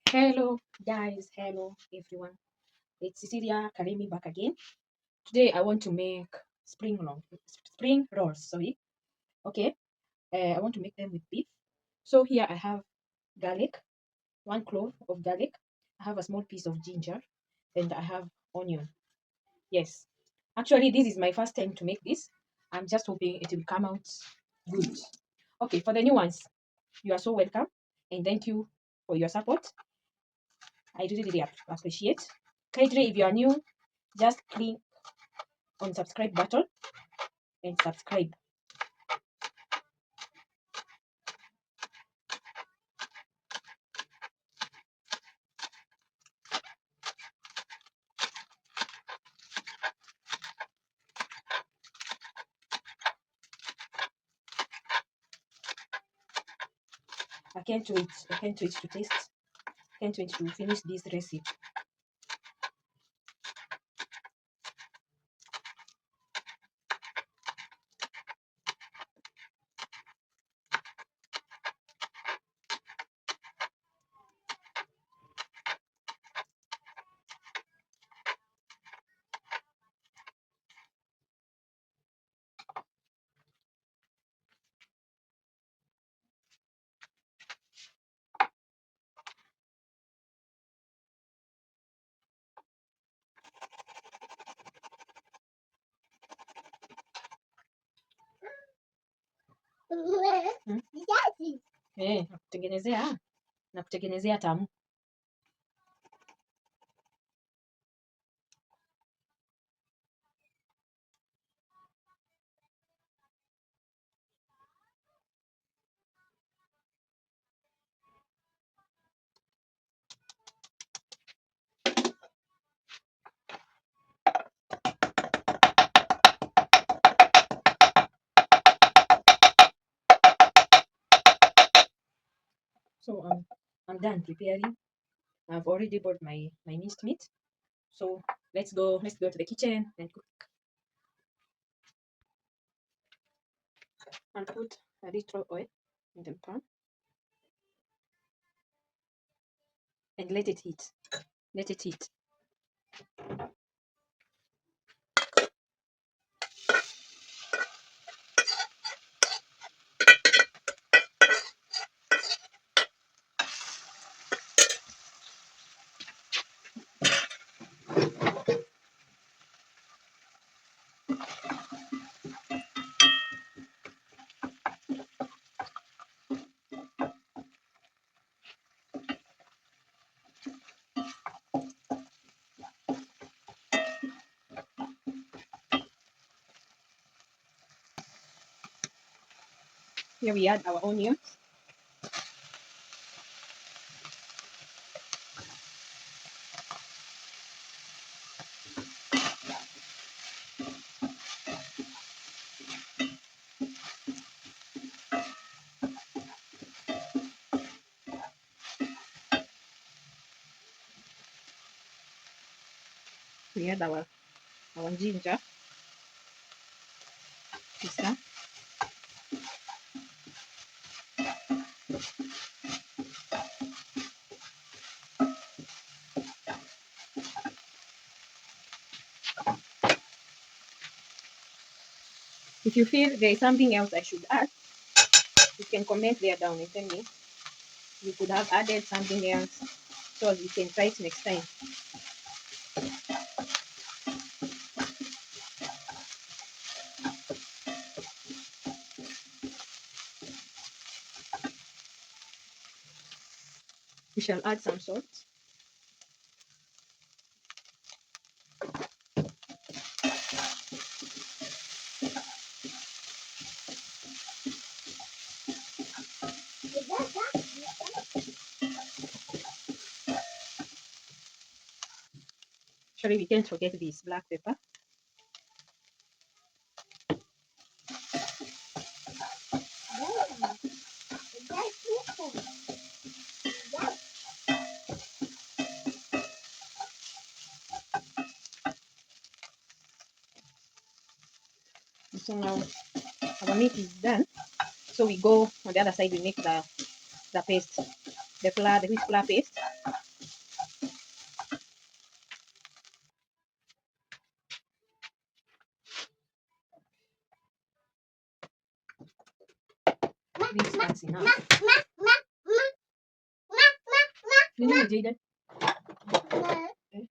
Hello guys, hello everyone. It's Cecilia Karimi back again. Today I want to make spring rolls. Sorry. Okay. I want to make them with beef. So here I have garlic, 1 clove of garlic. I have a small piece of ginger, and I have onion. Yes. Actually, this is my first time to make this. I'm just hoping it will come out good. Okay. For the new ones, you are so welcome, and thank you for your support. I really appreciate. Kindly, if you are new, just click on subscribe button and subscribe. I can't wait. I can't wait to taste. Can't wait to finish this recipe. Hmm? Nakutengenezea tamu. So I'm done preparing. I've already bought my minced meat. So let's go to the kitchen and cook. I'll put a little oil in the pan and let it heat. Let it heat. Here we add our onions. We add our ginger. Pizza. If you feel there is something else I should add, you can comment there down and tell me. You could have added something else so you can try it next time. We shall add some salt. Actually, we can't forget this black pepper. So now our meat is done. So we go on the other side, we make the paste, the wheat flour paste. This that's enough. Nini ni Jaden? Eh?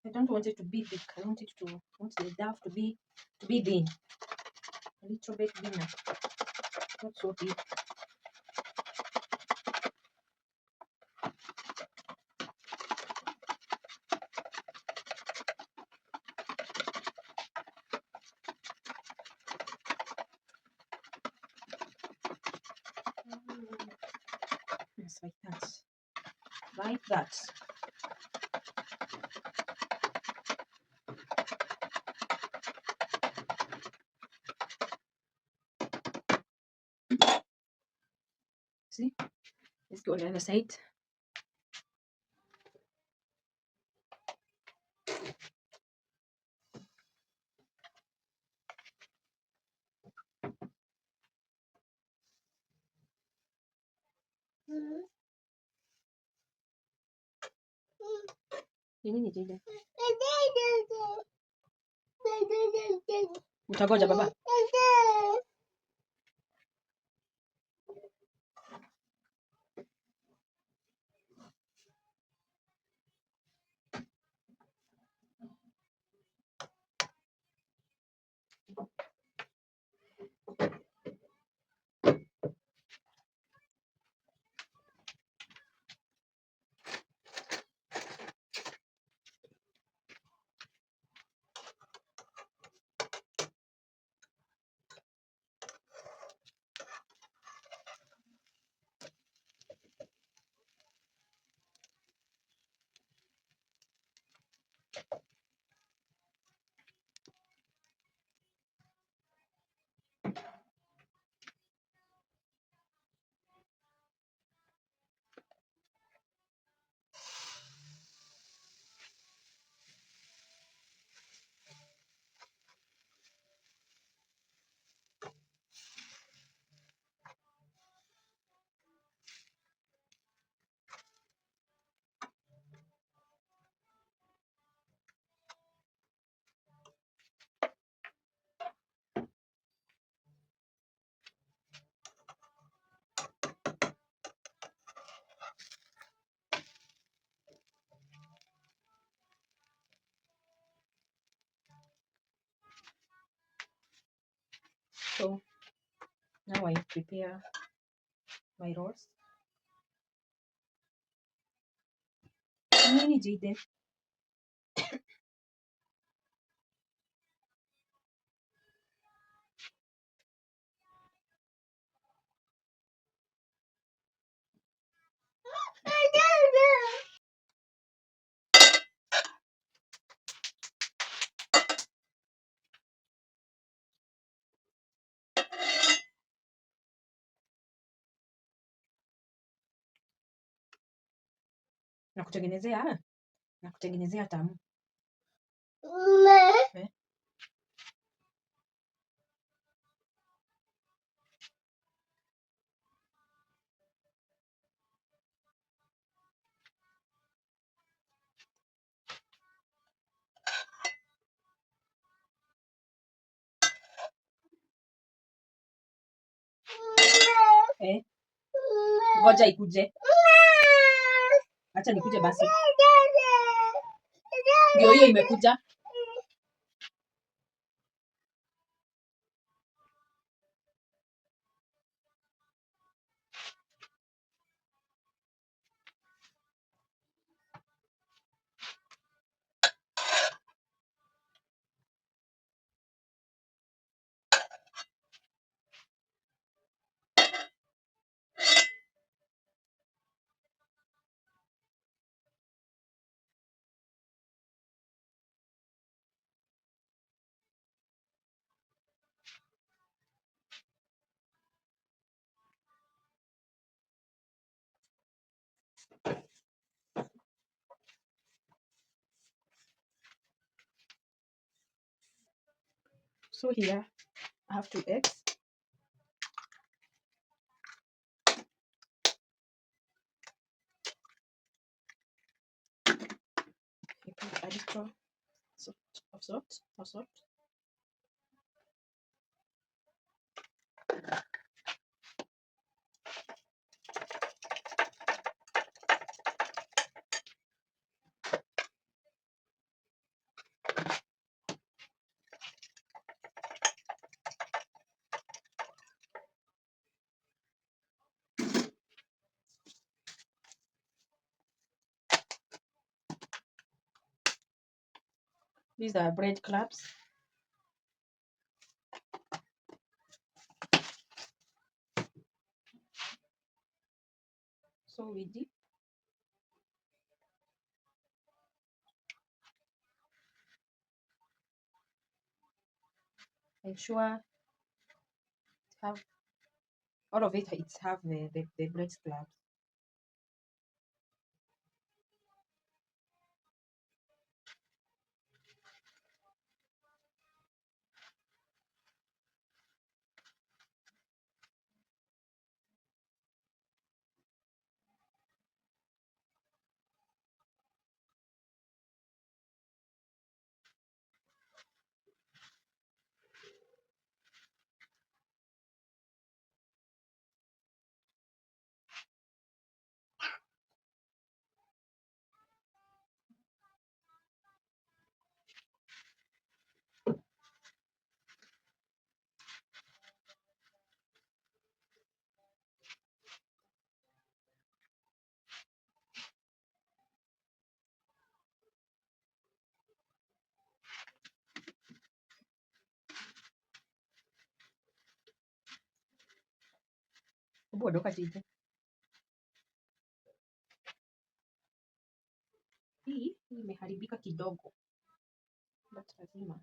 I don't want it to be thick. I want the dough to be thin. A little bit thinner. Not so thick. Yes, like that. Like that. See? Let's go on the other side. Nini ni Jaden? Utagoja baba. So now I prepare my rolls. Nini Jaden? Nakutengenezea tamu. Eh? Eh? Ngoja ikuje. Acha nikuje basi. Ndio hiyo imekuja. So here I have 2 eggs. You put a little of salt. These are bread crabs. So we dip. Ensure have all of it. It's have the bread crabs. Hebu ondoka chini. Hii imeharibika kidogo. But lazima.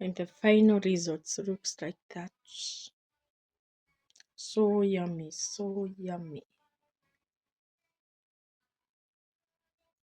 And the final results looks like that. So yummy, so yummy.